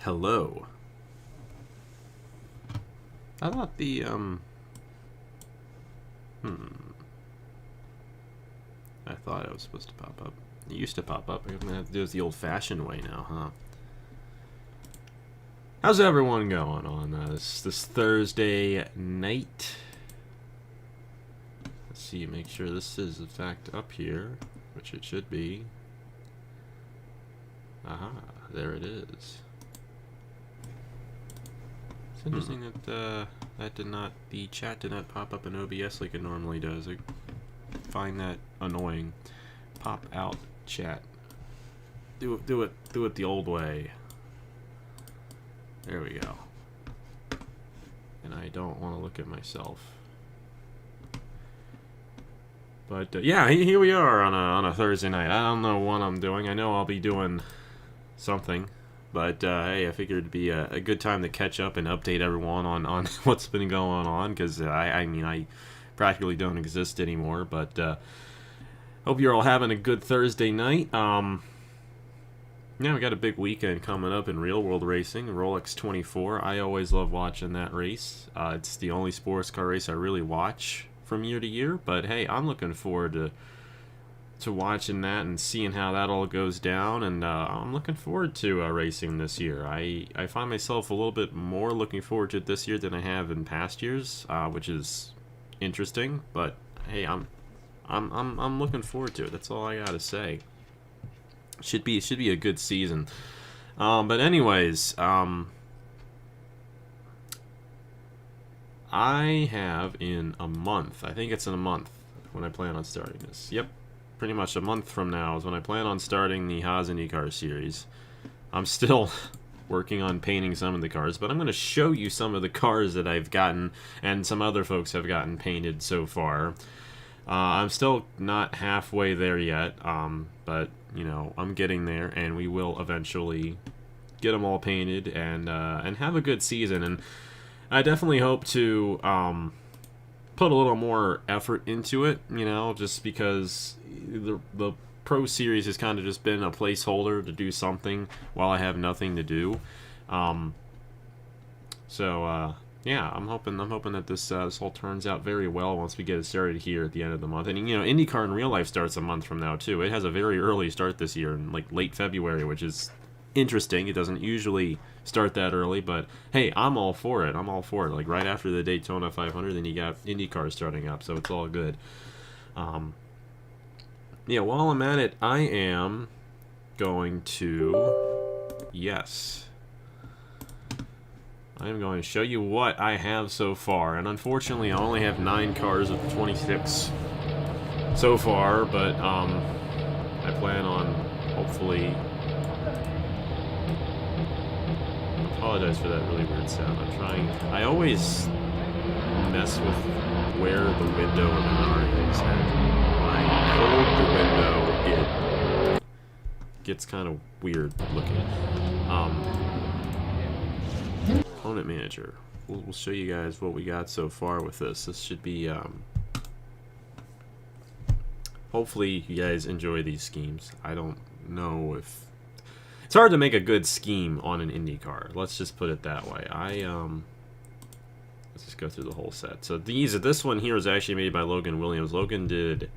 Hello. I thought I thought it was supposed to pop up. It used to pop up. I'm gonna have to do it the old-fashioned way now, huh? How's everyone going on this Thursday night? Let's see, make sure this is in fact up here, which it should be. Aha, there it is. It's interesting that the chat did not pop up in OBS like it normally does. I find that annoying. Pop out chat. Do it the old way. There we go. And I don't want to look at myself. But yeah, here we are on a Thursday night. I don't know what I'm doing. I know I'll be doing something. But hey, I figured it'd be a good time to catch up and update everyone on what's been going on, because I mean, I practically don't exist anymore. But hope you're all having a good Thursday night. Yeah, we got a big weekend coming up in real world racing, Rolex 24. I always love watching that race. It's the only sports car race I really watch from year to year. But hey, I'm looking forward to watching that and seeing how that all goes down, and I'm looking forward to racing this year. I find myself a little bit more looking forward to it this year than I have in past years, which is interesting. But hey, I'm looking forward to it. That's all I gotta say. Should be a good season. But anyways, I have in a month. I think it's in a month when I plan on starting this. Yep. Pretty much a month from now is when I plan on starting the Haas IndyCar series. I'm still working on painting some of the cars, but I'm going to show you some of the cars that I've gotten and some other folks have gotten painted so far. I'm still not halfway there yet, but you know, I'm getting there, and we will eventually get them all painted and have a good season. And I definitely hope to put a little more effort into it, you know, just because the Pro Series has kind of just been a placeholder to do something while I have nothing to do. Yeah, I'm hoping that this all turns out very well once we get it started here at the end of the month. And you know, IndyCar in real life starts a month from now too. It has a very early start this year, in like late February, which is interesting. It doesn't usually start that early, but hey, I'm all for it. I'm all for it. Like right after the Daytona 500, then you got IndyCar starting up, so it's all good. Yeah, while I'm at it, I am going to I am going to show you what I have so far. And unfortunately, I only have 9 cars of the 26 so far, but I plan on hopefully... I apologize for that really weird sound. I always mess with where the window of the car is, and when I hold the window, it gets kind of weird looking. Component manager. We'll show you guys what we got so far with this. This should be hopefully you guys enjoy these schemes. I don't know if it's hard to make a good scheme on an IndyCar. Let's just put it that way. Let's just go through the whole set. So this one here is actually made by Logan Williams. Logan did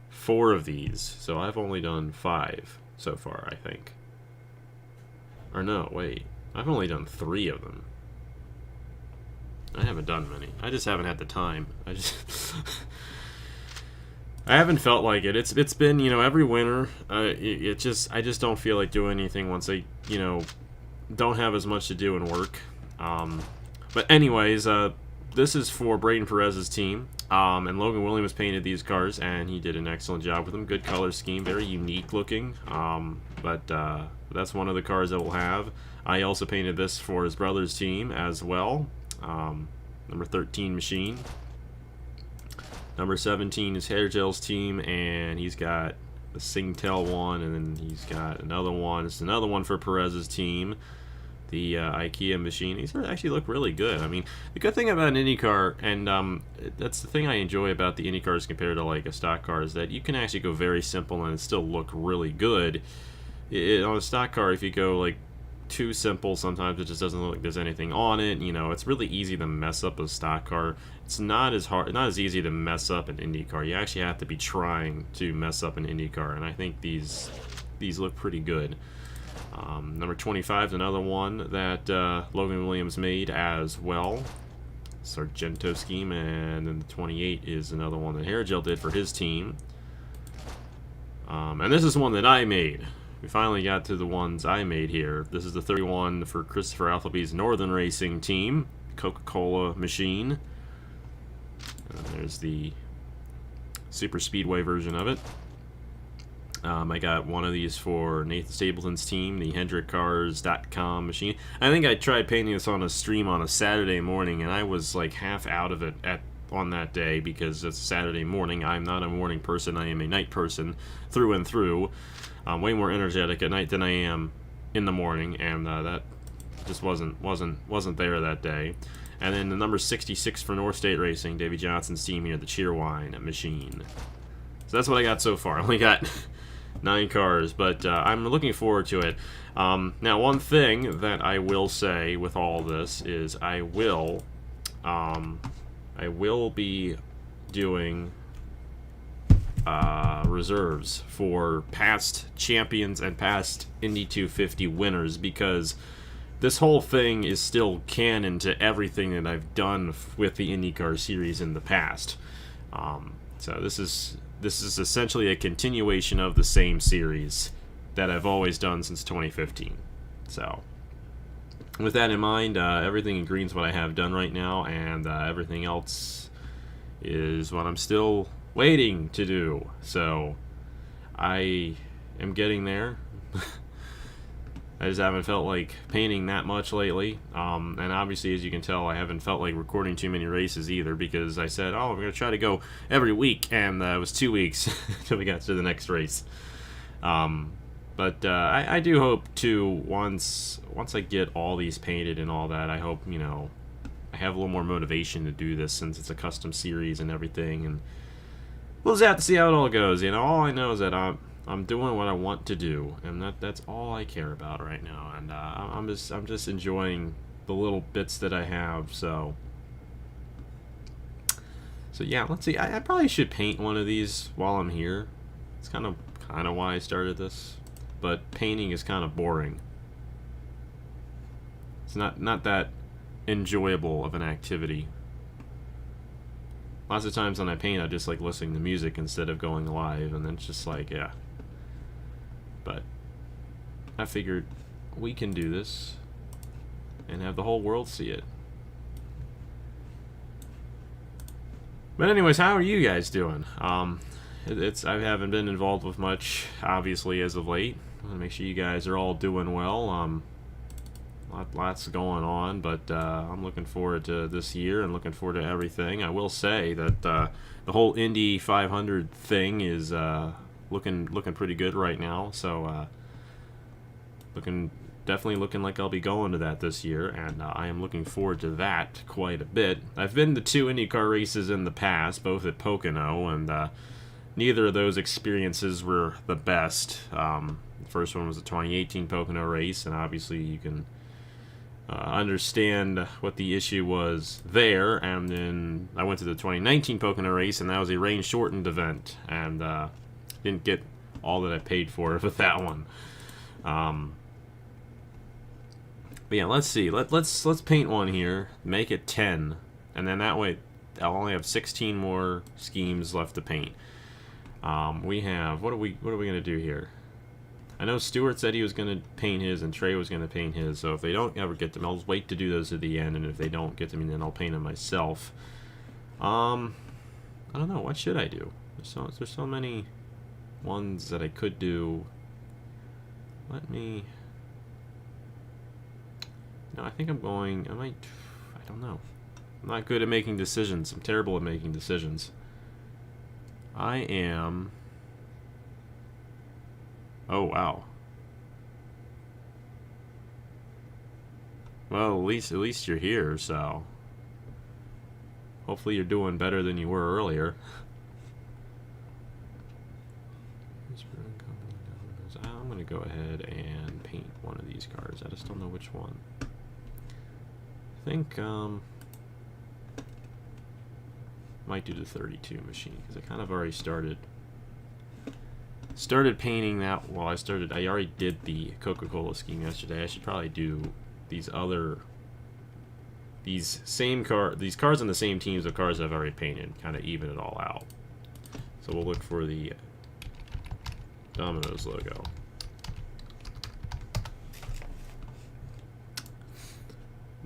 4 of these, so I've only done 5 so far, I think. Or no, wait. I've only done 3 of them. I haven't done many. I just haven't had the time. I haven't felt like it. It's been, you know, every winter. I just don't feel like doing anything once I, you know, don't have as much to do and work. But anyways, this is for Braden Perez's team. And Logan Williams painted these cars, and he did an excellent job with them. Good color scheme, very unique looking. But that's one of the cars that we'll have. I also painted this for his brother's team as well. Number 13 machine. Number 17 is Hairgel's team, and he's got the Singtel one, and then he's got another one. It's another one for Perez's team, the IKEA machine. These actually look really good. I mean, the good thing about an IndyCar, and that's the thing I enjoy about the IndyCars compared to like a stock car, is that you can actually go very simple and it still look really good. On a stock car, if you go like too simple. Sometimes it just doesn't look like there's anything on it. You know, it's really easy to mess up a stock car. It's not as hard, not as easy to mess up an Indy car. You actually have to be trying to mess up an Indy car, and I think these look pretty good. Number 25 is another one that Logan Williams made as well. Sargento scheme, and then the 28 is another one that Hairgel did for his team. And this is one that I made. We finally got to the ones I made here. This is the 31 for Christopher Alphabee's Northern Racing team, Coca-Cola machine. And there's the super speedway version of it. I got one of these for Nathan Stapleton's team, the HendrickCars.com machine. I think I tried painting this on a stream on a Saturday morning, and I was like half out of it on that day because it's Saturday morning. I'm not a morning person. I am a night person through and through. I'm way more energetic at night than I am in the morning, and that just wasn't there that day. And then the number 66 for North State Racing, Davey Johnson's team here, the Cheerwine machine. So that's what I got so far. I only got 9 cars, but I'm looking forward to it. Now, one thing that I will say with all this is I will be doing reserves for past champions and past Indy 250 winners, because this whole thing is still canon to everything that I've done with the IndyCar series in the past. So this is essentially a continuation of the same series that I've always done since 2015. So with that in mind, everything in green is what I have done right now, and everything else is what I'm still waiting to do. So I am getting there. I just haven't felt like painting that much lately. And obviously, as you can tell, I haven't felt like recording too many races either, because I said, oh, I'm going to try to go every week, and it was 2 weeks until we got to the next race. But I do hope to, once I get all these painted and all that, I hope, you know, I have a little more motivation to do this, since it's a custom series and everything, and we'll just have to see how it all goes. You know, all I know is that I'm doing what I want to do, and that's all I care about right now. And I'm just enjoying the little bits that I have. So yeah, let's see. I probably should paint one of these while I'm here. It's kind of why I started this, but painting is kind of boring. It's not that enjoyable of an activity. Lots of times when I paint, I just like listening to music instead of going live, and then it's just like, yeah. But I figured we can do this and have the whole world see it. But anyways, how are you guys doing? I haven't been involved with much, obviously, as of late. I want to make sure you guys are all doing well. Lots going on, but I'm looking forward to this year and looking forward to everything. I will say that the whole Indy 500 thing is looking pretty good right now. So definitely looking like I'll be going to that this year, and I am looking forward to that quite a bit. I've been to 2 IndyCar races in the past, both at Pocono, and neither of those experiences were the best. The first one was the 2018 Pocono race, and obviously you can understand what the issue was there. And then I went to the 2019 Pocono race, and that was a rain-shortened event, and didn't get all that I paid for with that one. But yeah, let's see. Let's paint one here. Make it 10, and then that way I'll only have 16 more schemes left to paint. We have what are we gonna do here? I know Stuart said he was gonna paint his, and Trey was gonna paint his. So if they don't ever get them, I'll just wait to do those at the end, and if they don't get them, then I'll paint them myself. I don't know. What should I do? There's so many ones that I could do. No, I think I don't know. I'm not good at making decisions. I'm terrible at making decisions. I am... Oh, wow. Well, at least you're here, so... Hopefully you're doing better than you were earlier. I'm going to go ahead and paint one of these cars. I just don't know which one. I think, might do the 32 machine, because I kind of already started painting that. Well, I already did the Coca-Cola scheme yesterday. I should probably do these cars on the same teams of cars I've already painted, kind of even it all out. So we'll look for the Domino's logo.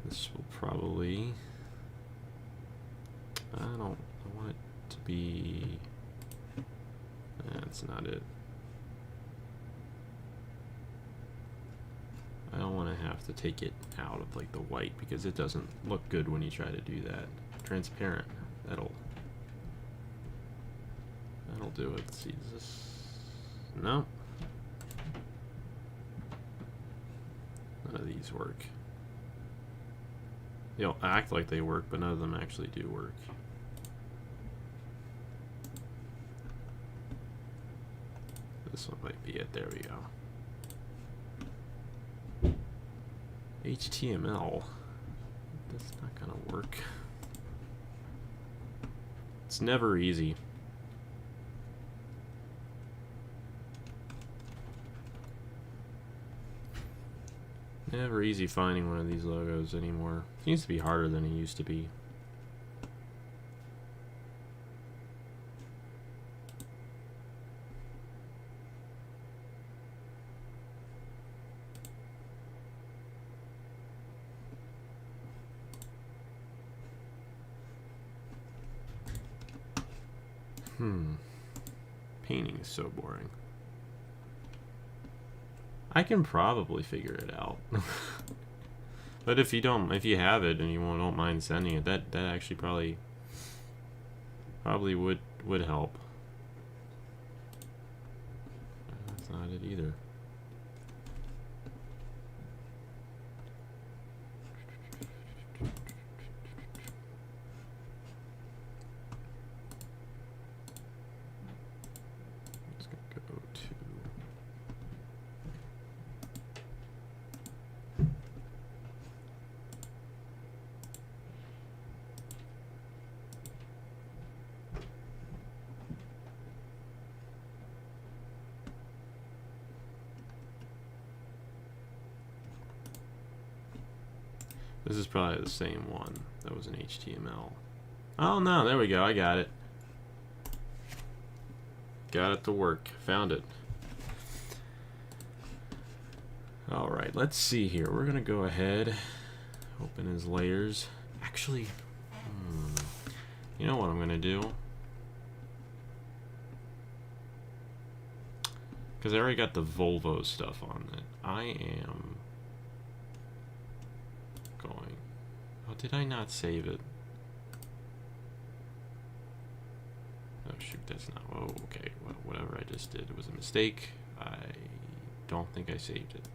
This will probably, I want it to be, that's not it. I don't want to have to take it out of like the white, because it doesn't look good when you try to do that. Transparent, that'll do it. Let's see, is this, no, none of these work. They'll act like they work, but none of them actually do work. This one might be it. There we go. HTML. That's not gonna work. It's never easy. Never easy finding one of these logos anymore. Seems to be harder than it used to be. Painting is so boring. I can probably figure it out. But if you have it and you don't mind sending it, that actually probably would help. That's not it either. This is probably the same one that was in HTML. Oh no, there we go, I got it. Got it to work, found it. Alright, let's see here. We're gonna go ahead, open his layers. Actually, you know what I'm gonna do? Because I already got the Volvo stuff on it. I am going. Oh, did I not save it? Oh shoot, that's not. Oh, okay. Well, whatever I just did, it was a mistake. I don't think I saved it.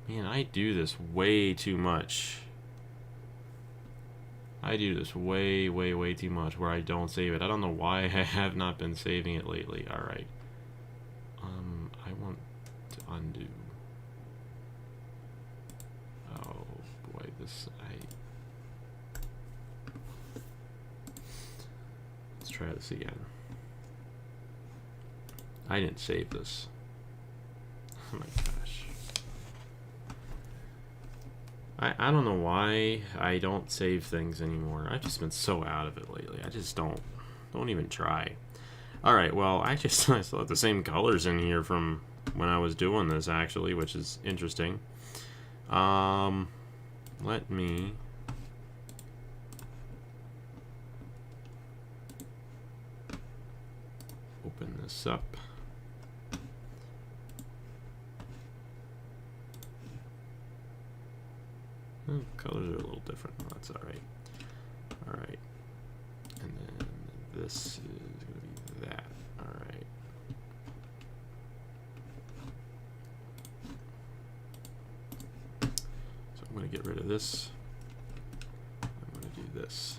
Man, I do this way too much. I do this way too much where I don't save it. I don't know why I have not been saving it lately. All right. I want to undo. Oh boy, let's try this again. I didn't save this. Oh my gosh. I don't know why I don't save things anymore. I've just been so out of it lately. I just don't even try. Alright, well, I still have the same colors in here from when I was doing this, actually, which is interesting. Let me open this up. Oh, colors are a little different. Oh, that's alright. Alright. And then this is going to be that. Alright. So I'm going to get rid of this. I'm going to do this.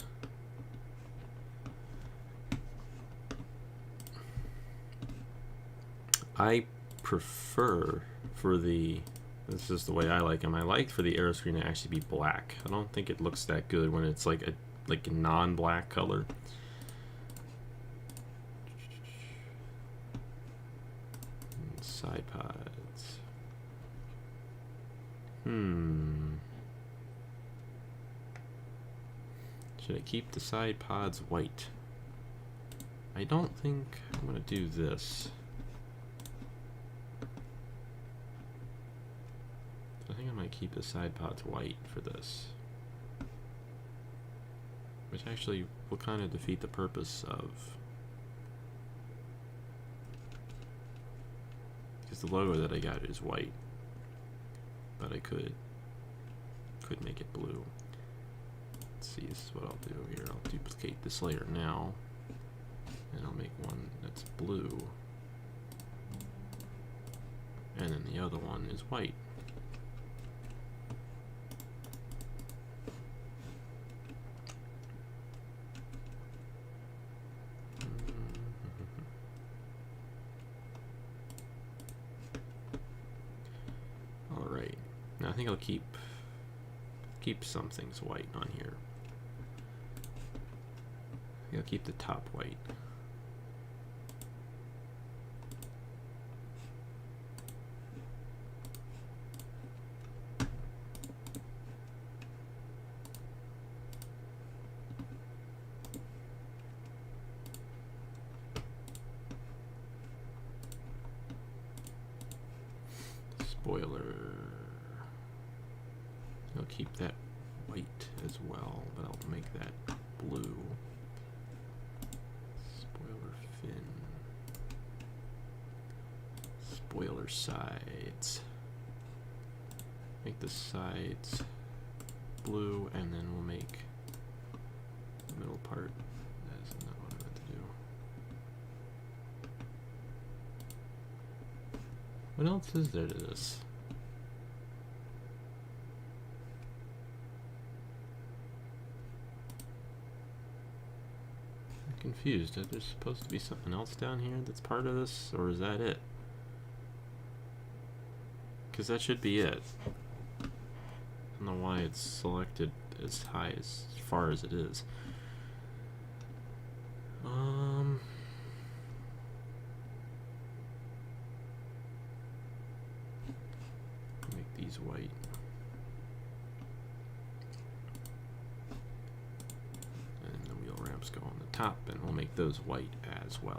I prefer for the, this is the way I like them, I like for the arrow screen to actually be black. I don't think it looks that good when it's like a non-black color. Side pods. Should I keep the side pods white? I don't think I'm gonna do this. I think I might keep the side pods white for this. Which actually will kind of defeat the purpose of, because the logo that I got is white, but I could make it blue. Let's see, this is what I'll do here. I'll duplicate this layer now, and I'll make one that's blue, and then the other one is white. I think I'll keep some things white on here. I'll keep the top white. Spoiler. I'll keep that white as well, but I'll make that blue. Spoiler fin. Spoiler sides. Make the sides blue, and then we'll make the middle part. That's not what I meant to do. What else is there to this? Confused. Is there supposed to be something else down here that's part of this, or is that it? Because that should be it. I don't know why it's selected as high as far as it is. Make these white. Go on the top, and we'll make those white as well.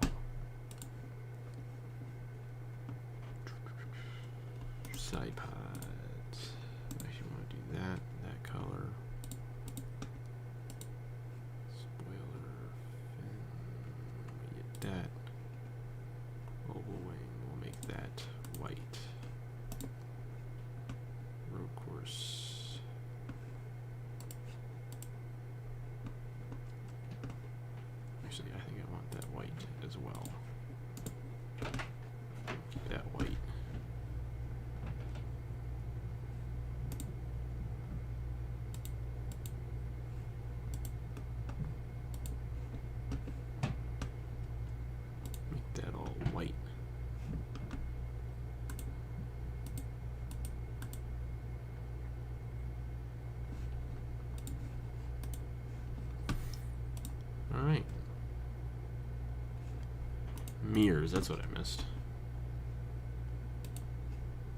Side pods. Actually, want to do that color. Spoiler fin. We get that. Oval wing. We'll make that white. Road course. Actually, I think I want that white as well. Keep that white. Make that all white. All right. Mirrors, that's what I missed.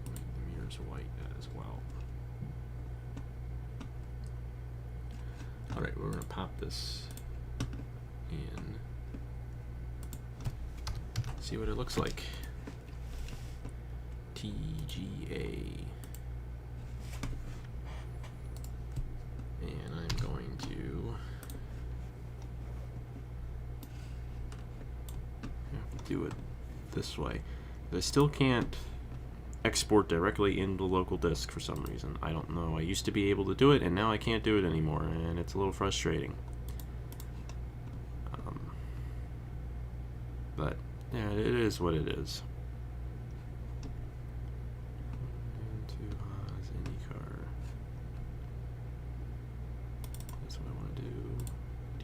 Make the mirrors white as well. Alright, we're going to pop this in. See what it looks like. TGA. And I'm going to do it this way. I still can't export directly into local disk for some reason. I don't know. I used to be able to do it, and now I can't do it anymore, and it's a little frustrating. But yeah, it is what it is. Into Haas IndyCar. That's what I want to do.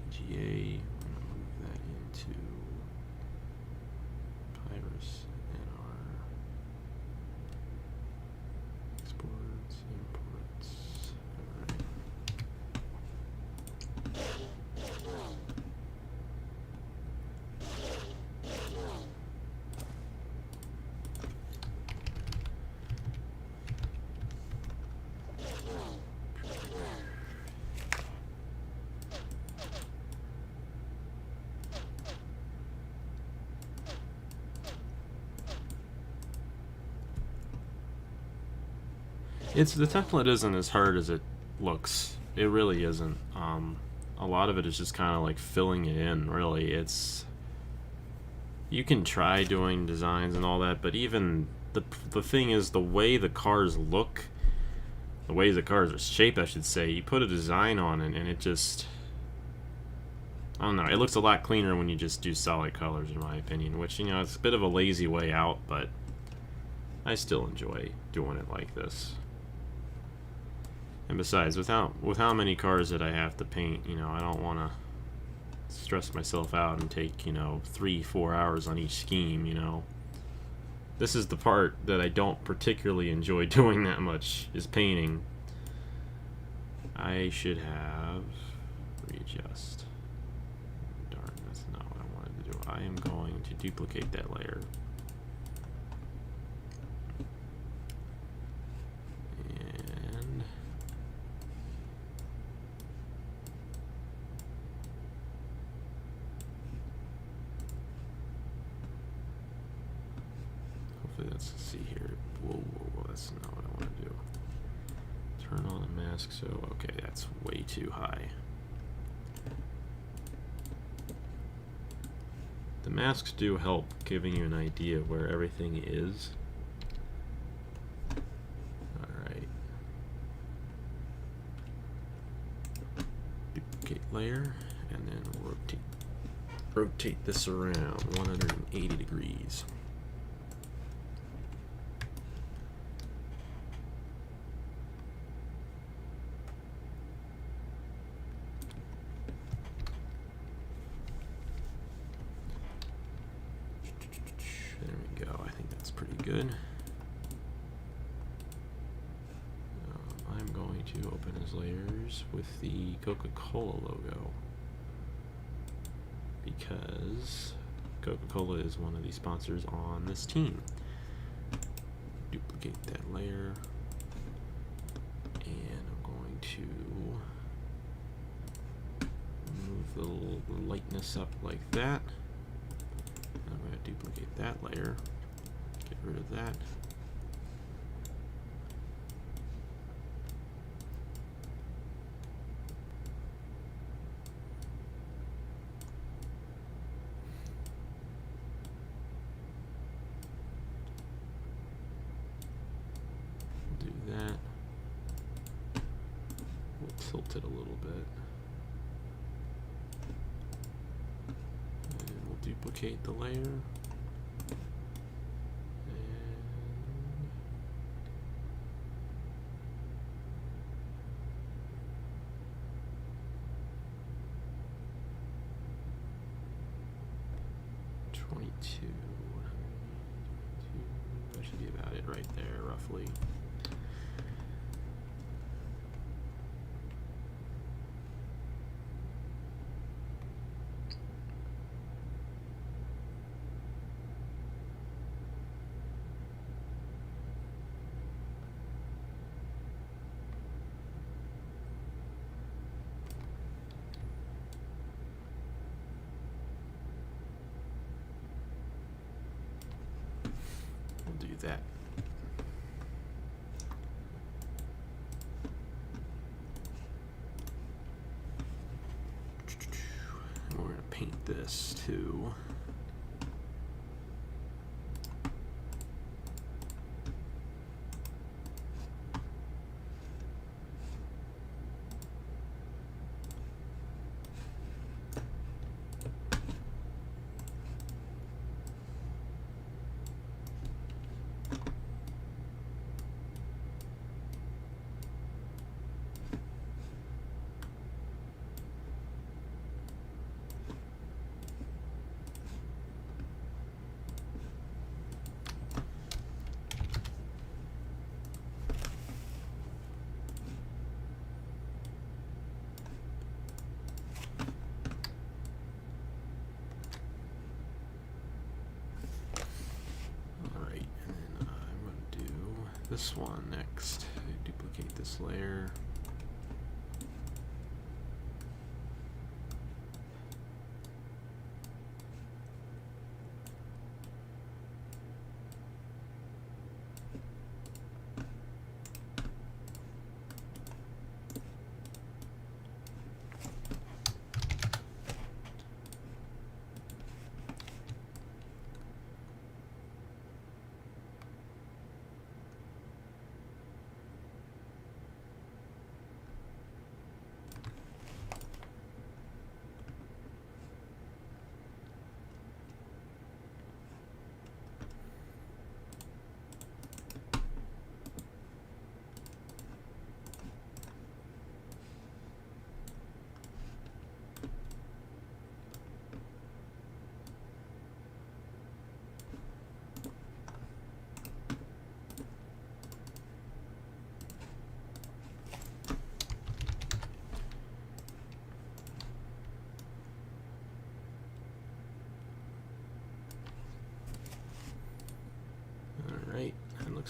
TGA. I'm going to move that into Pyrus NR. The template isn't as hard as it looks. It really isn't. A lot of it is just kind of like filling it in. Really, you can try doing designs and all that, but even the thing is the way the cars look, the way the cars are shaped, I should say. You put a design on it, and it just, I don't know. It looks a lot cleaner when you just do solid colors, in my opinion. Which, you know, it's a bit of a lazy way out, but I still enjoy doing it like this. And besides, with how many cars that I have to paint, you know, I don't want to stress myself out and take, you know, 3-4 hours on each scheme, you know. This is the part that I don't particularly enjoy doing that much, is painting. I should have readjust. Darn, that's not what I wanted to do. I am going to duplicate that layer. And hopefully let's see here. Whoa, that's not what I want to do. Turn on the mask, so okay, that's way too high. The masks do help giving you an idea of where everything is. Alright. Duplicate layer, and then rotate this around 180 degrees. There we go. I think that's pretty good. I'm going to open his layers with the Coca-Cola logo, because Coca-Cola is one of the sponsors on this team. Duplicate that layer, and I'm going to move the lightness up like that. I'm going to duplicate that layer, get rid of that. Do that. We'll tilt it a little bit. Duplicate the layer, and that should be about it right there, roughly. Do that. And we're going to paint this too. This one next. Duplicate this layer.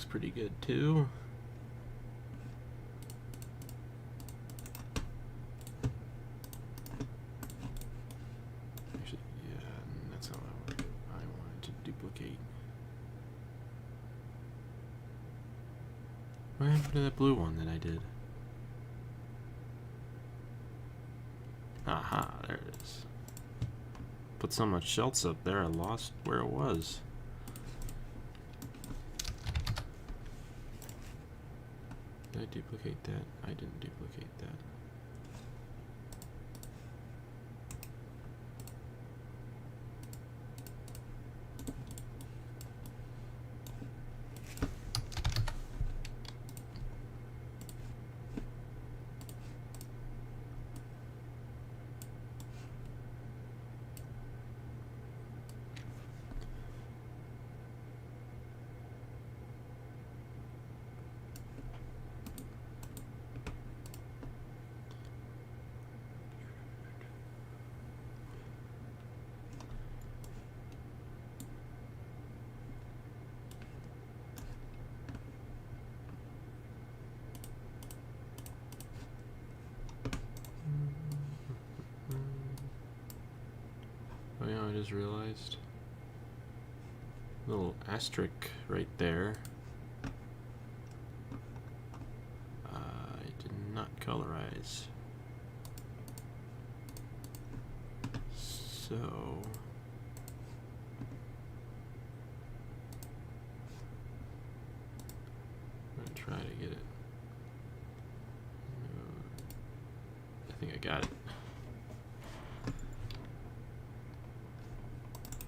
pretty good too. Actually, yeah, that's how I wanted to duplicate. What happened to that blue one that I did? Aha, there it is. Put so much shelts up there, I lost where it was. Did I duplicate that? I didn't duplicate that. Oh yeah, I just realized. Little asterisk right there. I did not colorize. So I'm gonna try to get it. I think I got it.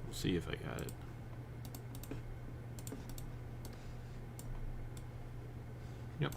We'll see if I got it. Yep.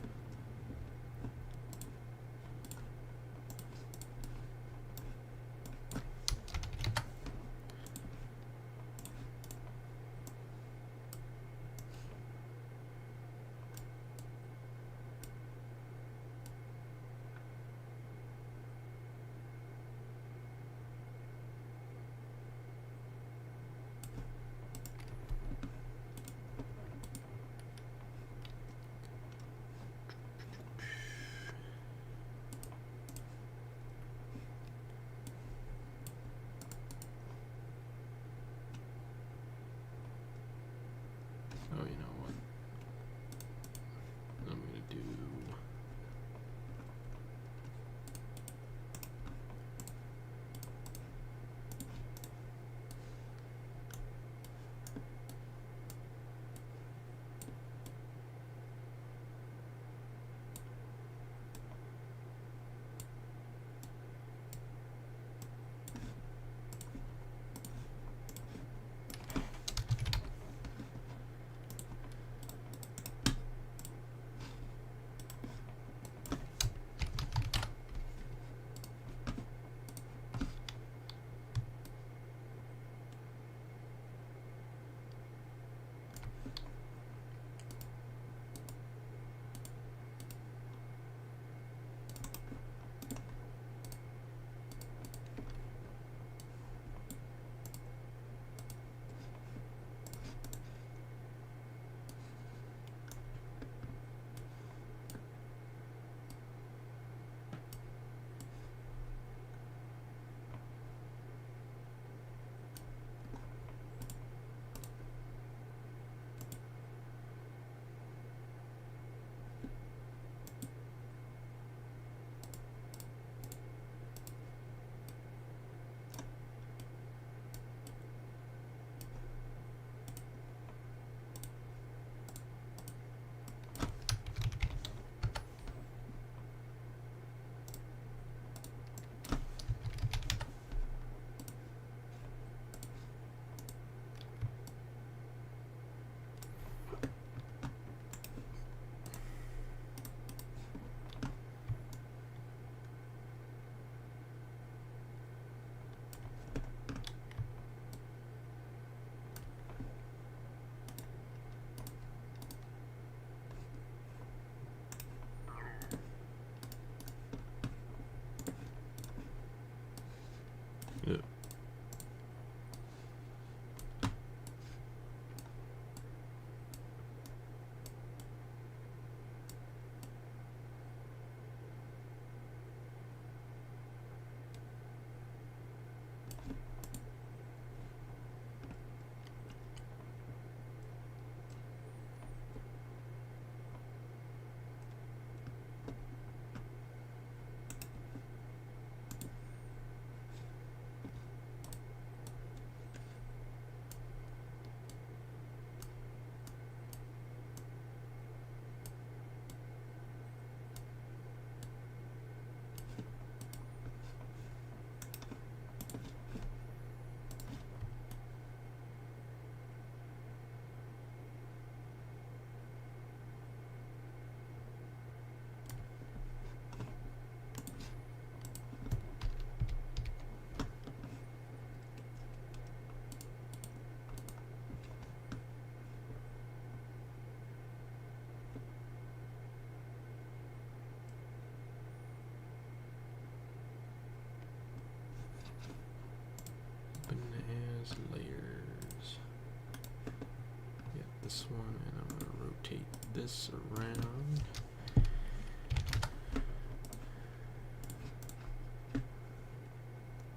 this one, and I'm going to rotate this around.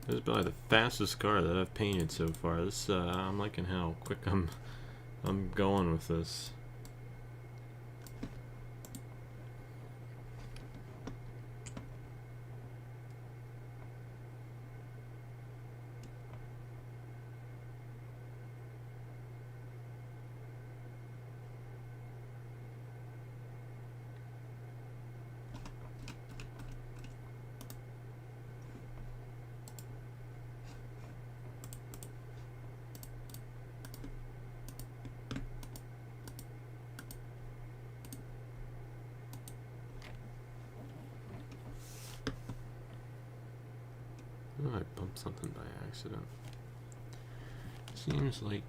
This is probably the fastest car that I've painted so far. This I'm liking how quick I'm going with this. Oh, I bumped something by accident. Seems like,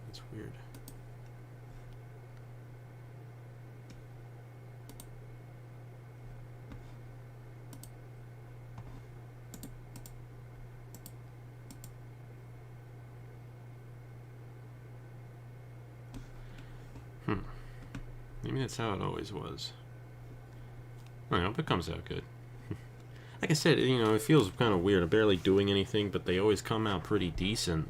that's weird. Maybe that's how it always was. I hope it comes out good. Like I said, you know, it feels kind of weird. I'm barely doing anything, but they always come out pretty decent,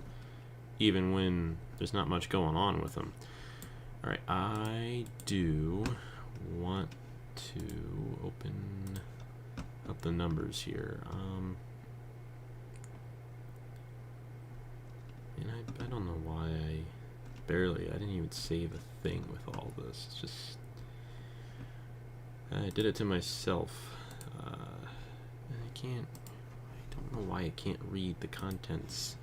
even when there's not much going on with them. Alright, I do want to open up the numbers here. And I don't know why I didn't even save a thing with all this. It's just, I did it to myself. I don't know why I can't read the contents.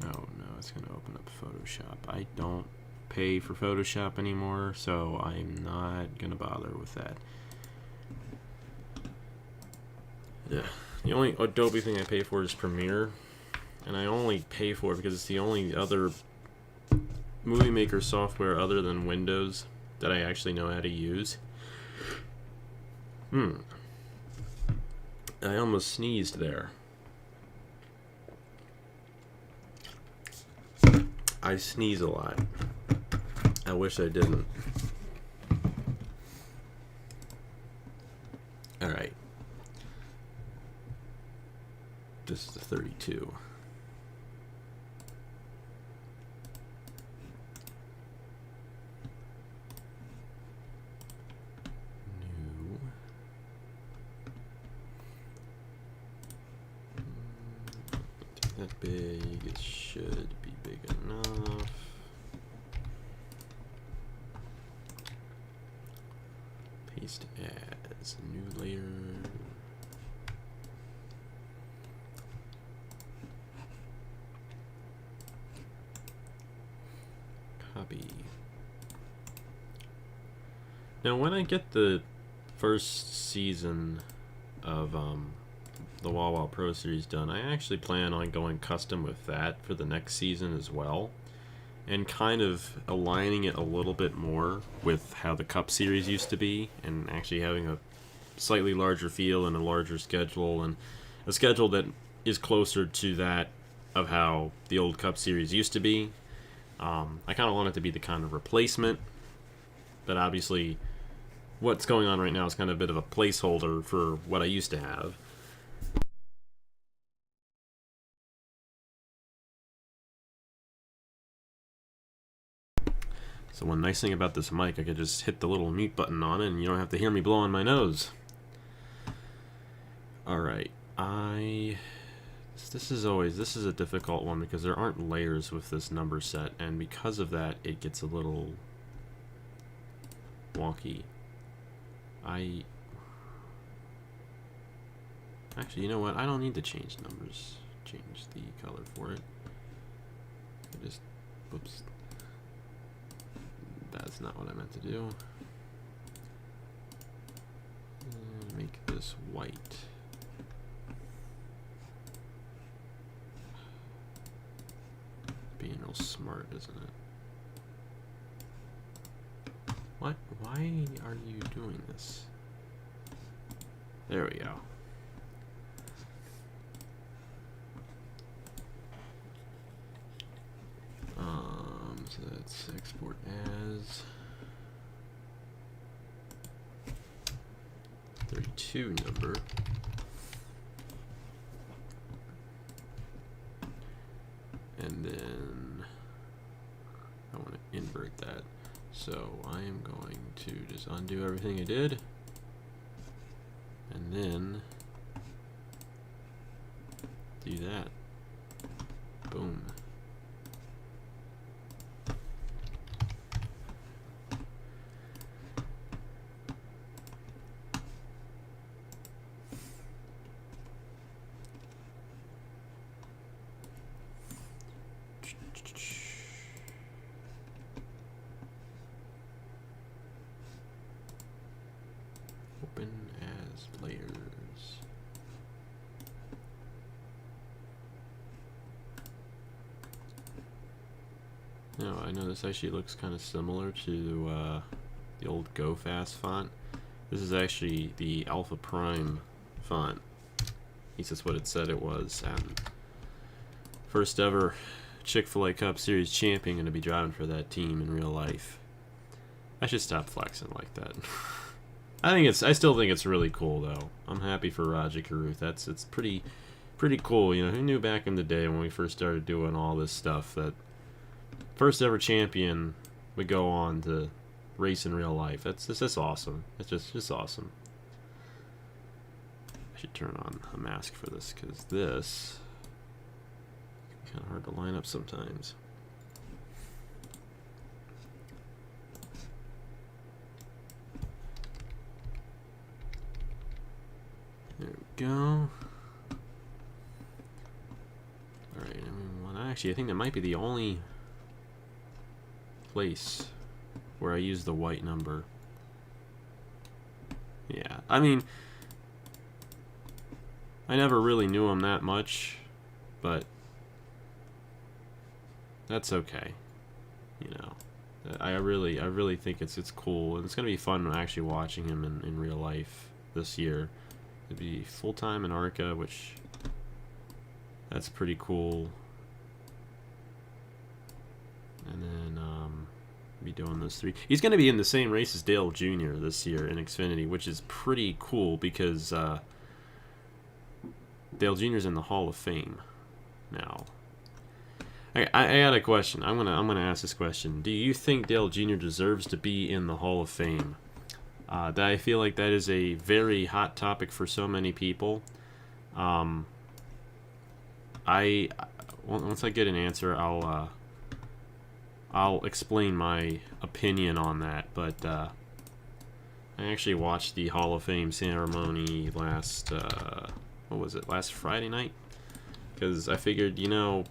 Oh no, it's going to open up Photoshop. I don't pay for Photoshop anymore, so I'm not going to bother with that. Yeah. The only Adobe thing I pay for is Premiere, and I only pay for it because it's the only other movie maker software other than Windows that I actually know how to use. I almost sneezed there. I sneeze a lot. I wish I didn't. Alright. This is the 32. New. That big. It should be big enough. Paste as new layer. Copy. Now, when I get the first season of the WoWWoW Pro Series done, I actually plan on going custom with that for the next season as well, and kind of aligning it a little bit more with how the Cup Series used to be, and actually having a slightly larger feel and a larger schedule, and a schedule that is closer to that of how the old Cup Series used to be. I kind of want it to be the kind of replacement, but obviously what's going on right now is kind of a bit of a placeholder for what I used to have. So one nice thing about this mic, I could just hit the little mute button on it and you don't have to hear me blowing my nose. Alright, this is a difficult one because there aren't layers with this number set, and because of that it gets a little wonky. Actually, you know what? I don't need to change numbers. Change the color for it. I just, whoops. That's not what I meant to do. And make this white. Being real smart, isn't it? Why are you doing this? There we go. So that's export as 32 number. And then I want to invert that. So I am going to just undo everything I did. And then do that. Boom. Open as layers. Now, I know this actually looks kind of similar to the old GoFast font. This is actually the Alpha Prime font. At least that's what it said it was. And first ever Chick-fil-A Cup Series champion going to be driving for that team in real life. I should stop flexing like that. I still think it's really cool though. I'm happy for Raja Caruth. It's pretty cool. You know, who knew back in the day when we first started doing all this stuff that first ever champion would go on to race in real life. That's just awesome. It's just awesome. I should turn on a mask for this because this is kind of hard to line up sometimes. There we go. Alright, actually, I think that might be the only place where I use the white number. Yeah, I mean, I never really knew him that much, but that's okay. You know, I really think it's cool, and it's gonna be fun actually watching him in real life this year. It'd be full-time in ARCA, which that's pretty cool. And then be doing those three. He's going to be in the same race as Dale Jr. this year in Xfinity, which is pretty cool because Dale Jr.'s in the Hall of Fame now. I got a question. I'm gonna ask this question. Do you think Dale Jr. deserves to be in the Hall of Fame? I feel like that is a very hot topic for so many people. Once I get an answer, I'll explain my opinion on that. But I actually watched the Hall of Fame ceremony last Friday night, because I figured, you know,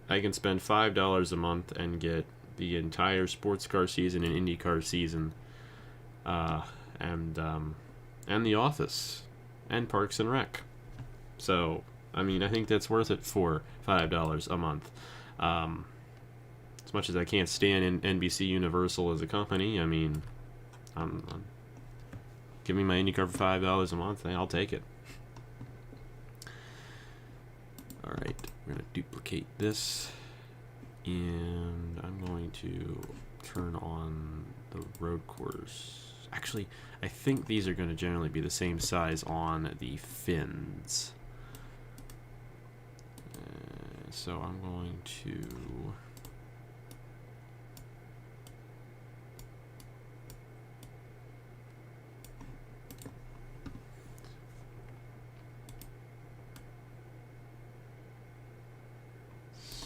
I can spend $5 a month and get the entire sports car season and IndyCar season. And The Office and Parks and Rec. So, I mean, I think that's worth it for $5 a month. As much as I can't stand NBC Universal as a company, I mean, give me my IndyCar for $5 a month, I'll take it. Alright, we're going to duplicate this, and I'm going to turn on the road course. Actually, I think these are going to generally be the same size on the fins. So I'm going to...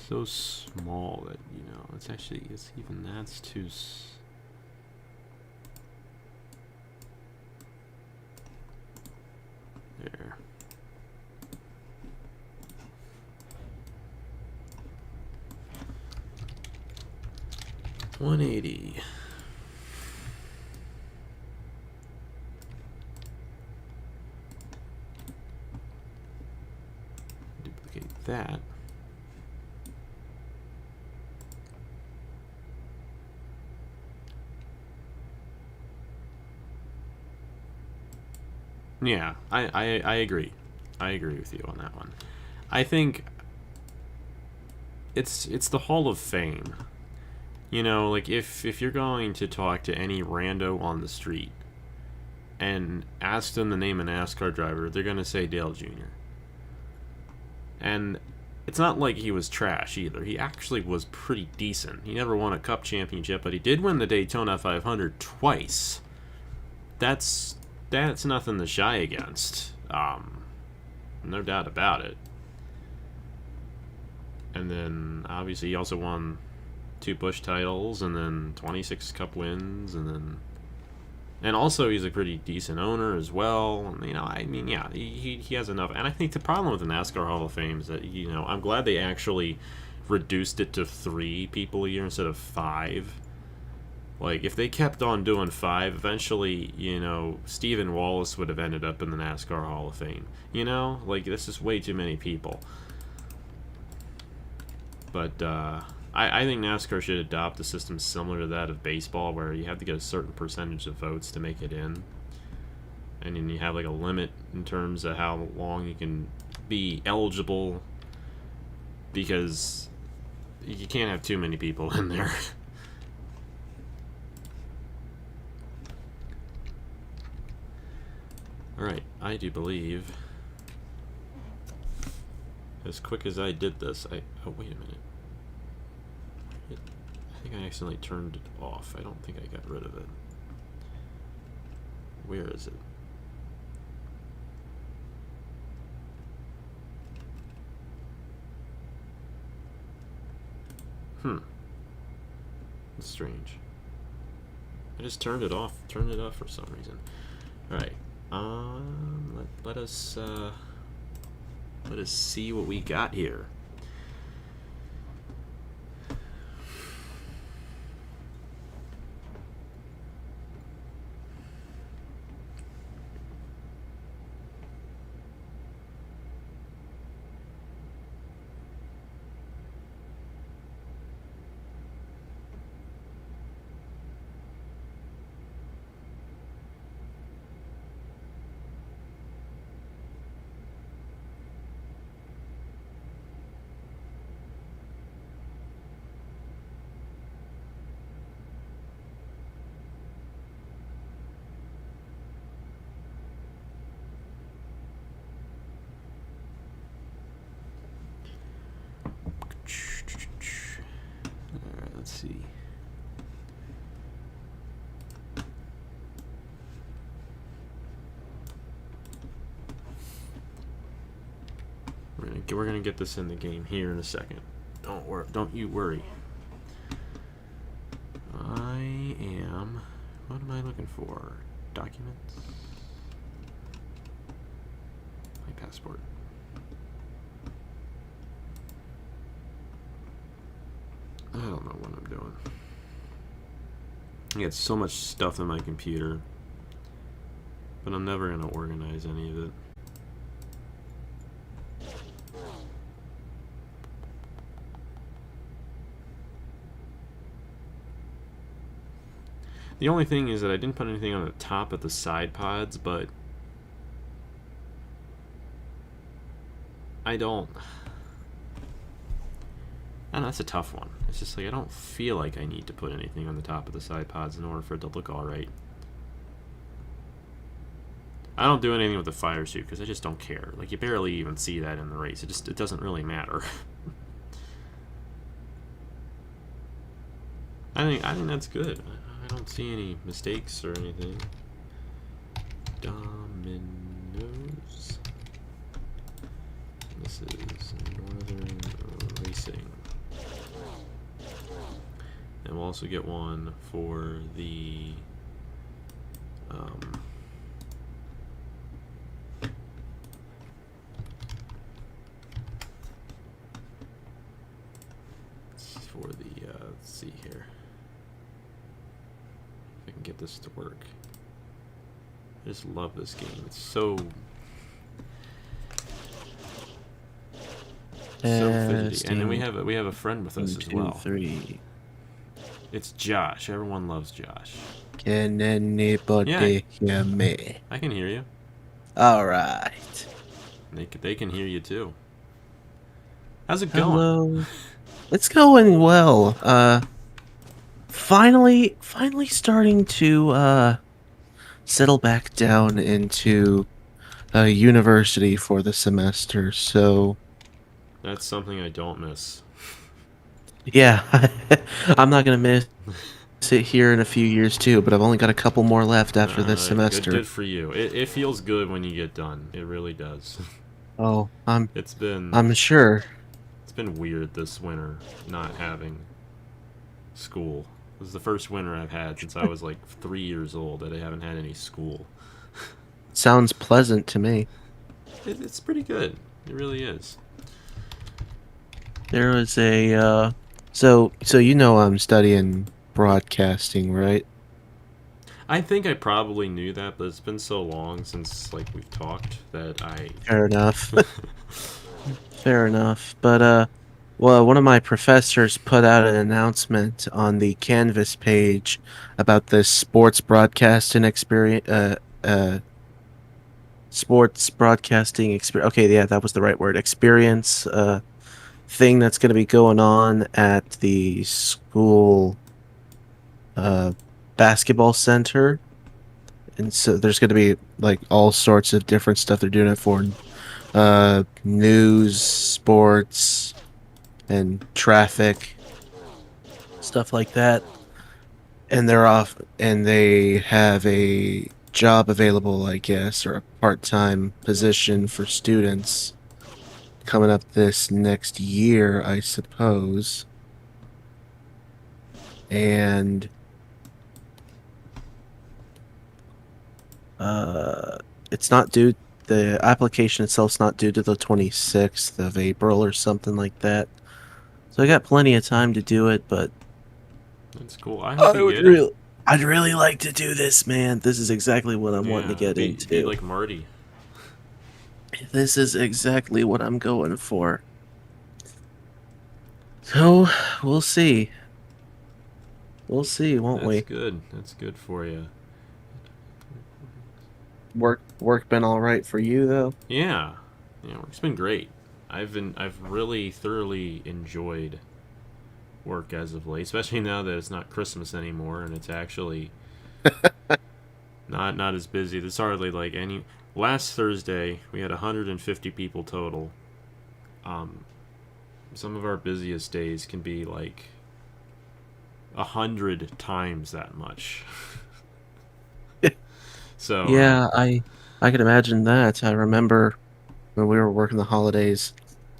so small that, you know, it's even that's too... There. $180. Duplicate that. Yeah, I agree. I agree with you on that one. I think it's the Hall of Fame. You know, like if you're going to talk to any rando on the street and ask them to name a NASCAR driver, they're gonna say Dale Jr. And it's not like he was trash either. He actually was pretty decent. He never won a Cup championship, but he did win the Daytona 500 twice. That's nothing to shy against. No doubt about it. And then obviously he also won 2 Busch titles and then 26 Cup wins, and also he's a pretty decent owner as well. You know, I mean, yeah, he has enough. And I think the problem with the NASCAR Hall of Fame is that, you know, I'm glad they actually reduced it to 3 people a year instead of 5. Like, if they kept on doing 5, eventually, you know, Stephen Wallace would have ended up in the NASCAR Hall of Fame. You know? Like, this is way too many people. But, I think NASCAR should adopt a system similar to that of baseball, where you have to get a certain percentage of votes to make it in. And then you have, like, a limit in terms of how long you can be eligible, because you can't have too many people in there. Alright, I do believe, as quick as I did this, oh, wait a minute. I think I accidentally turned it off. I don't think I got rid of it. Where is it? It's strange. I just turned it off for some reason. Alright. Let us see what we got here. Alright, let's see. We're gonna get this in the game here in a second. Don't you worry. What am I looking for? Documents? My passport. I don't know what I'm doing. I got so much stuff in my computer, but I'm never gonna organize any of it. The only thing is that I didn't put anything on the top of the side pods, but I don't know, that's a tough one. It's just like, I don't feel like I need to put anything on the top of the side pods in order for it to look alright. I don't do anything with the fire suit because I just don't care. Like, you barely even see that in the race. It doesn't really matter. I think that's good. I don't see any mistakes or anything. Dominoes. This is Northern Racing. And we'll also get one for the let's see here. If I can get this to work. I just love this game. It's so fidgety. And then we have a friend with us as well. 3. It's Josh. Everyone loves Josh. Can anybody hear me? I can hear you. All right. They can hear you too. How's it going? Hello. It's going well. Finally starting to settle back down into university for the semester. So, That's something I don't miss. yeah, I'm not gonna miss it here in a few years too, but I've only got a couple more left after this semester. Good for you. It feels good when you get done. It really does. Oh, It's been I'm sure. it's been weird this winter not having school. This is the first winter I've had since I was like 3 years old that I haven't had any school. Sounds pleasant to me. It's pretty good. It really is. There was a so I'm studying broadcasting, right? I think I probably knew that, but it's been so long since like we've talked that I. Fair enough. Fair enough. But well, one of my professors put out an announcement on the Canvas page about this sports broadcasting experience. Okay, yeah, that was the right word. Experience thing that's going to be going on at the school uh basketball center. And so there's going to be like all sorts of different stuff they're doing it for. News, sports, and traffic, stuff like that. And they have a job available, I guess, or a part-time position for students coming up this next year, I suppose. And uh it's not due the application itself's not due to the 26th of April or something like that. So I got plenty of time to do it, but That's cool. I hope I you would get it. real I'd really like to do this, man. This is exactly what I'm wanting to Yeah, get be into. like Marty. This is exactly what I'm going for. So, we'll see. We'll see, won't That's we? good. That's good for you. Work been all right for you though? Yeah, yeah, work's been great. I've really thoroughly enjoyed work as of late, especially now that it's not Christmas anymore and it's actually not as busy. There's hardly like any. Last Thursday we had 150 people total. Um, some of our busiest days can be like 100 times that much. So Yeah, I can imagine that. I remember when we were working the holidays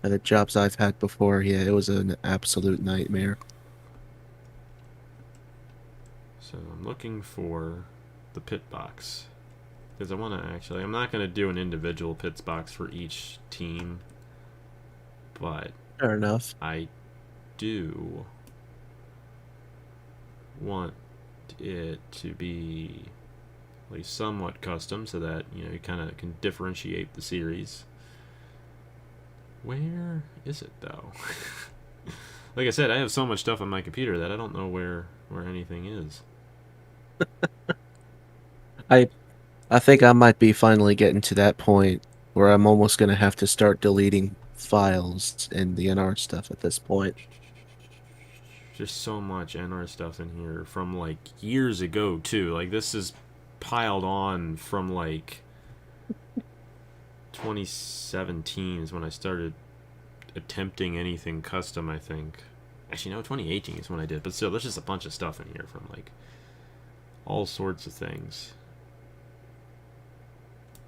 at the jobs I've had before. Yeah, it was an absolute nightmare. so I'm looking for the pit box because I want to actually. I'm not going to do an individual pits box for each team, but Fair enough. I do want it to be at least somewhat custom so that you kind of can differentiate the series. Where is it though? Like I said, I have so much stuff on my computer that I don't know where anything is. I I think I might be finally getting to that point where I'm almost gonna have to start deleting files and the NR stuff at this point. Just so much NR stuff in here from like years ago too. Like this is piled on from like 2017 is when I started attempting anything custom, I think. Actually, no, 2018 is when I did. But still, there's just a bunch of stuff in here from like all sorts of things.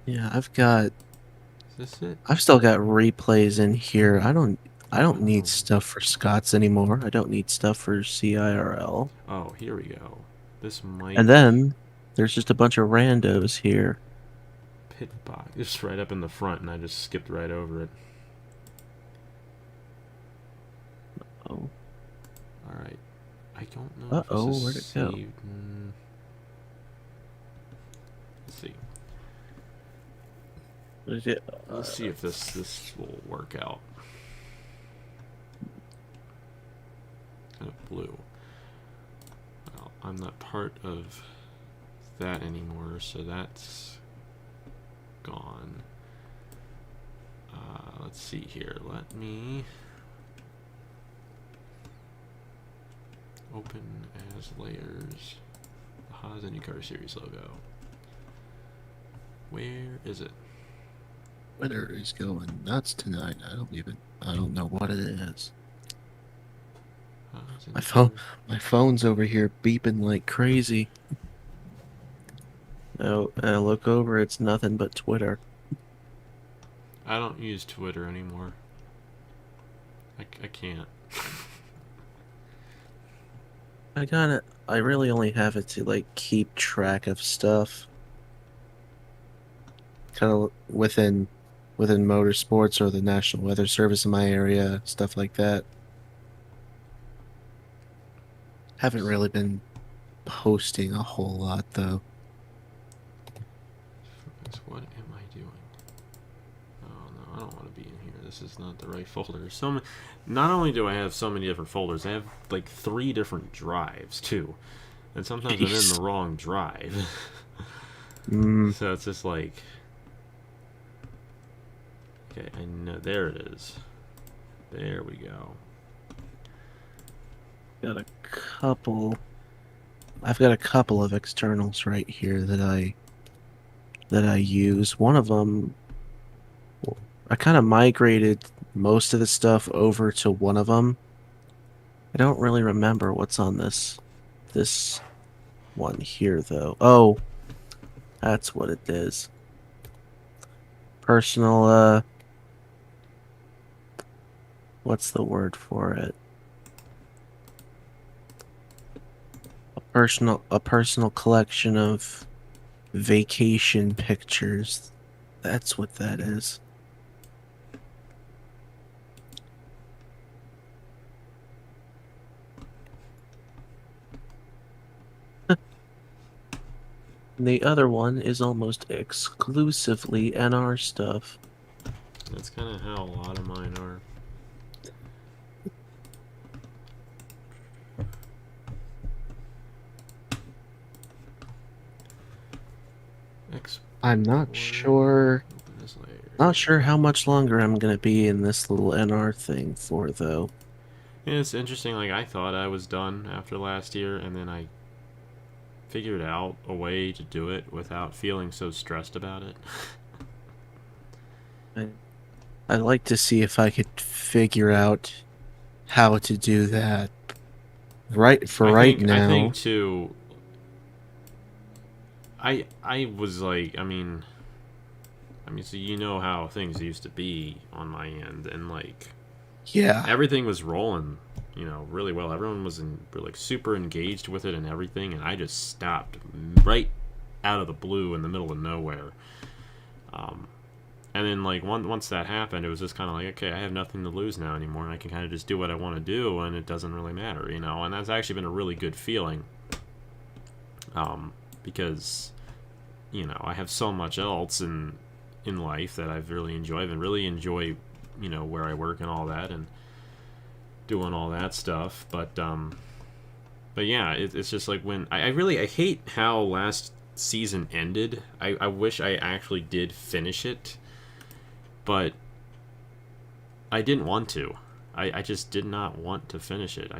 Yeah, Is this it? I've still got replays in here. I don't need Oh, stuff for Scots anymore. I don't need stuff for CIRL. oh, here we go. This And might then there's just a bunch of randos here. pit box. It's right up in the front, and I just skipped right over it. Oh, All right. I don't know if this uh-oh, is where'd it go? saved. Let's see. What is it? Let's see if this will work out. Kind of blue. Well, I'm not part of that anymore, so that's gone. Let's see here. Let me open as layers the Haas IndyCar Series logo. Where is it? Twitter is going nuts tonight. I don't know what it is. Haas My IndyCar. my phone's over here beeping like crazy. Oh, I look over, it's nothing but Twitter. I don't use Twitter anymore. I can't. I really only have it to like keep track of stuff. Kind of within motorsports or the National Weather Service in my area, stuff like that. Haven't really been posting a whole lot though. What am I doing? Oh no, I don't want to be in here. This is not the right folder. Not only do I have so many different folders, I have like 3 different drives too, and sometimes I'm in Jeez. the wrong drive. Mm, So it's just like, okay, I know there it is. There we go. got a couple. I've got a couple of externals right here that I use. One of them, I kind of migrated most of the stuff over to one of them. I don't really remember what's on this one here though. Oh, that's what it is. Personal what's the word for it? A personal collection of vacation pictures. That's what that is. The other one is almost exclusively NR stuff. That's kind of how a lot of mine are. I'm not sure. Open this layer. Not sure how much longer I'm gonna be in this little NR thing for though. Yeah, it's interesting. Like, I thought I was done after last year, and then I figured out a way to do it without feeling so stressed about it. I'd like to see if I could figure out how to do that. Right I now. think too. I was like, so you know how things used to be on my end, and like Yeah. everything was rolling, really well. Everyone was like super engaged with it and everything, and I just stopped right out of the blue in the middle of nowhere. And then like once that happened, it was just kind of like, okay, I have nothing to lose now anymore, and I can kind of just do what I want to do, and it doesn't really matter, And that's actually been a really good feeling, because I have so much else in life that I've really enjoyed and really enjoy, where I work and all that, and doing all that stuff. But yeah, it's just like when I hate how last season ended. I wish I actually did finish it, but I didn't want to. I just did not want to finish it.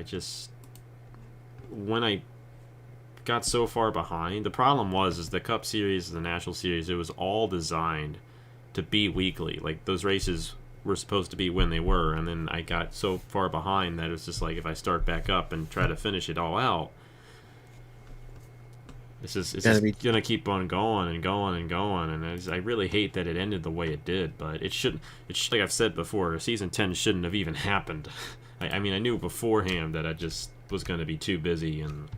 When I got so far behind, the problem is the Cup Series, the National Series, it was all designed to be weekly. Like, those races were supposed to be when they were, and then I got so far behind that it was just like, if I start back up and try to finish it all out, it's just gonna keep on going and going and going, and I really hate that it ended the way it did. But it shouldn't. It's like I've said before, season 10 shouldn't have even happened. I knew beforehand that I just was gonna be too busy, and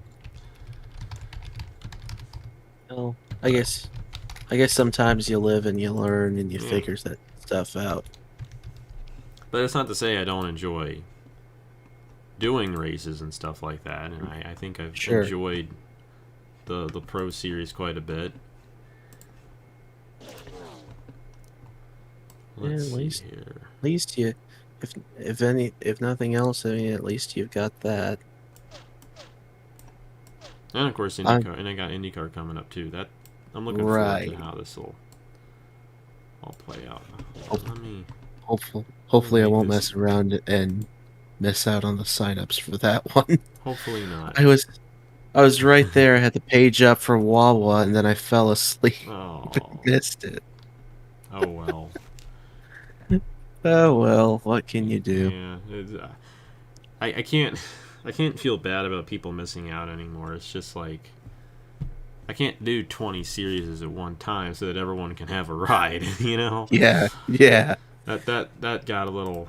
Well, I guess sometimes you live and you learn and you figure that stuff out. But it's not to say I don't enjoy doing races and stuff like that, and I think I've enjoyed the Pro Series quite a bit. Let's see here. At least you, if nothing else, I mean, at least you've got that. And of course IndyCar, and I got IndyCar coming up too. That I'm looking forward to how this will all play out. Hope- Let me Hopefully, I make won't this. mess around and miss out on the signups for that one. Hopefully not. I was right there. I had the page up for Wawa, and then I fell asleep. Oh, Missed it. oh well. Oh well, what can you do? Yeah, I can't I can't feel bad about people missing out anymore. It's just like I can't do 20 series at one time so that everyone can have a ride. You know, Yeah, yeah. that got a little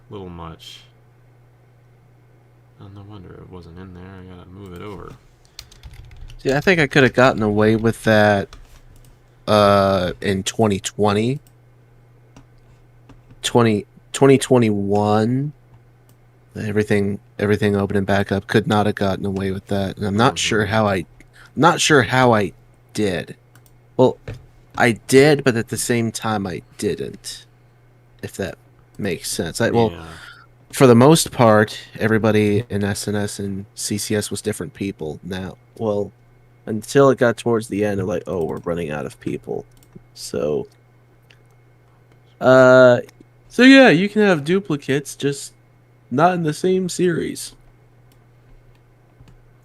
much. Oh, no wonder it wasn't in there. I gotta move it over. See, I think I could have gotten away with that in 2020. 2021, everything opening back up, could not have gotten away with that. And I'm not sure how I did. Well, I did, but at the same time I didn't. If that makes sense. Well, Yeah. for the most part, everybody in SNS and CCS was different people. Now, well, until it got towards the end, they're like, "Oh, we're running out of people." So, uh, so yeah, you can have duplicates, just not in the same series.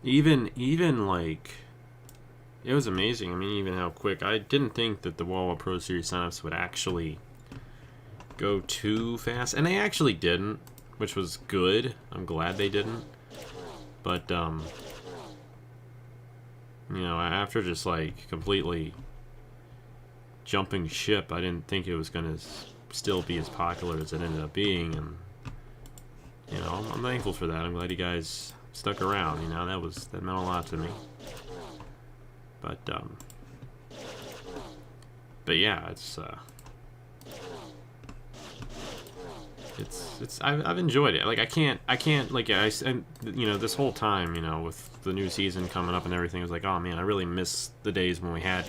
Even like it was amazing. I mean, even how quick. I didn't think that the Wawa Pro Series signups would actually go too fast, and they actually didn't, which was good. I'm glad they didn't. But you know, after just like completely jumping ship, I didn't think it was gonna still be as popular as it ended up being, and you know, I'm thankful for that. I'm glad you guys stuck around. You know, that meant a lot to me. But yeah, I've enjoyed it. Like I can't like and, you know, this whole time, you know, with the new season coming up and everything, it was like, oh man, I really miss the days when we had,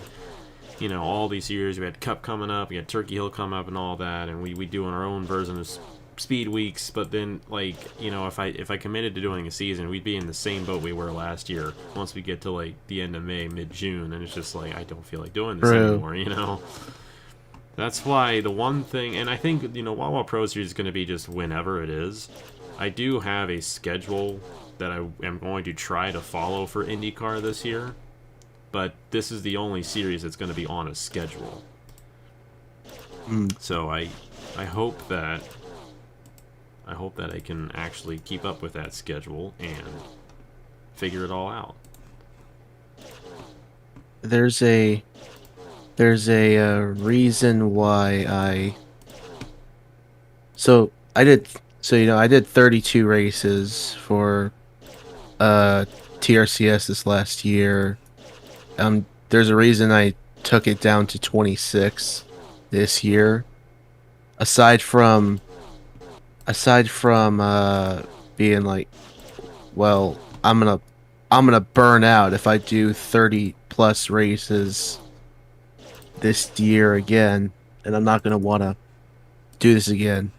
you know, all these years. We had Cup coming up, we had Turkey Hill coming up, and all that, and we doing our own version of speed weeks. But then, like, you know, if I committed to doing a season, we'd be in the same boat we were last year. Once we get to like the end of May, mid-June, and it's just like I don't feel like doing this True. anymore. You know. That's why the one thing, and I think, you know, Wawa Pro Series is going to be just whenever it is. I do have a schedule that I am going to try to follow for IndyCar this year, but this is the only series that's going to be on a schedule. Mm. So I hope that I can actually keep up with that schedule and figure it all out. There's a reason why I did 32 races for TRCS this last year. There's a reason I took it down to 26 this year. Aside from being like, well, I'm gonna burn out if I do 30 plus races this year again, and I'm not gonna want to do this again.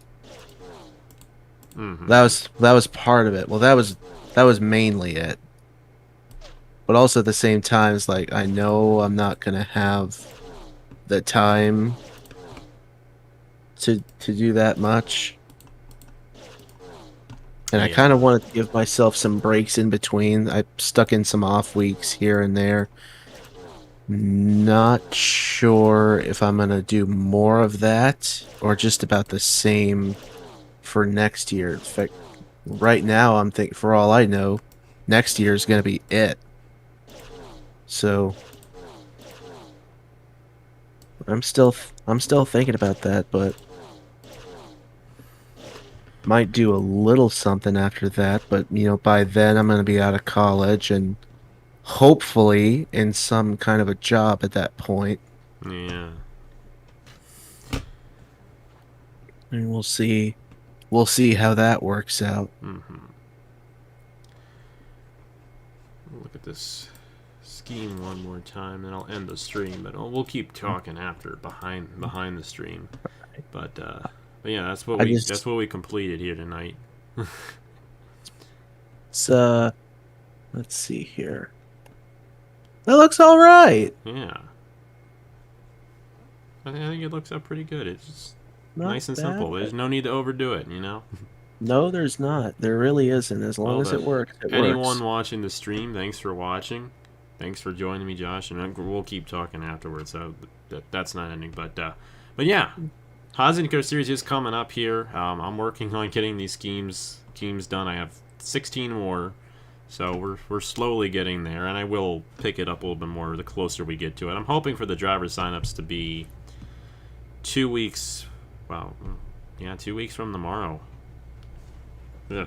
Mm-hmm. That was part of it. Well, that was mainly it. But also at the same time, it's like I know I'm not gonna have the time to do that much, and I Yeah. kind of wanted to give myself some breaks in between. I stuck in some off weeks here and there. Not sure if I'm gonna do more of that or just about the same for next year. In fact, right now I'm thinking, for all I know, next year is gonna be it. So I'm still thinking about that, but might do a little something after that. But you know, by then I'm gonna be out of college and hopefully in some kind of a job at that point. Yeah. And we'll see. We'll see how that works out. Mm-hmm. Look at this scheme one more time, and I'll end the stream. But we'll keep talking after behind the stream. But yeah, that's what we completed here tonight. So let's see here. That looks all right. Yeah. I think it looks up pretty good. It's just Not nice and bad. simple. There's no need to overdo it, you know? No, there's not. There really isn't. As long Well, as it works, it anyone works. watching the stream, thanks for watching. Thanks for joining me, Josh, and we'll keep talking afterwards. So that's not ending, but yeah, Hazenko series is coming up here. I'm working on getting these schemes done. I have 16 more, so we're slowly getting there, and I will pick it up a little bit more the closer we get to it. I'm hoping for the driver signups to be 2 weeks. Wow, yeah, 2 weeks from tomorrow. Yeah.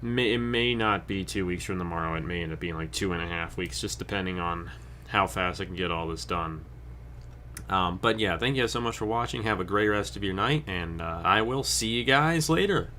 It may not be 2 weeks from tomorrow. It may end up being like 2.5 weeks, just depending on how fast I can get all this done. But yeah, thank you guys so much for watching. Have a great rest of your night, and I will see you guys later.